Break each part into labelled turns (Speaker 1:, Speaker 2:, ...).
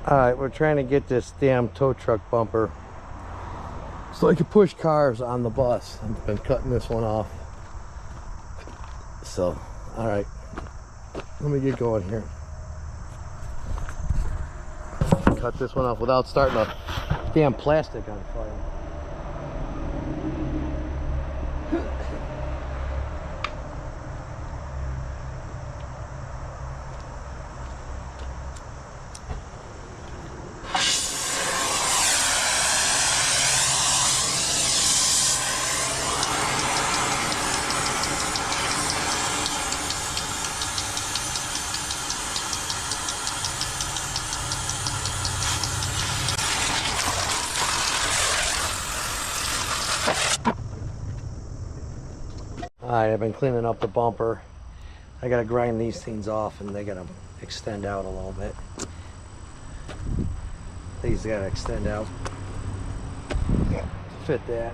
Speaker 1: Alright, we're trying to get this damn tow truck bumper so I can push cars on the bus. I've been cutting this one off. So, alright. Let me get going here. Cut this one off without starting a damn plastic on fire. Alright, I've been cleaning up the bumper. I gotta grind these things off and they gotta extend out a little bit. These gotta extend out to fit that.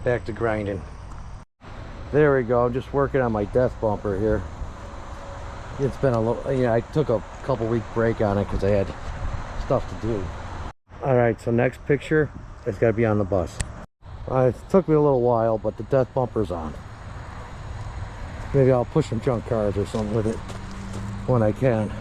Speaker 1: Back to grinding. There we go. I'm just working on my death bumper here. It's been a little, you know, I took a couple week break on it because I had stuff to do. Alright, so next picture, it's gotta be on the bus. It took me a little while, but the death bumper's on. Maybe I'll push some junk cars or something with it when I can.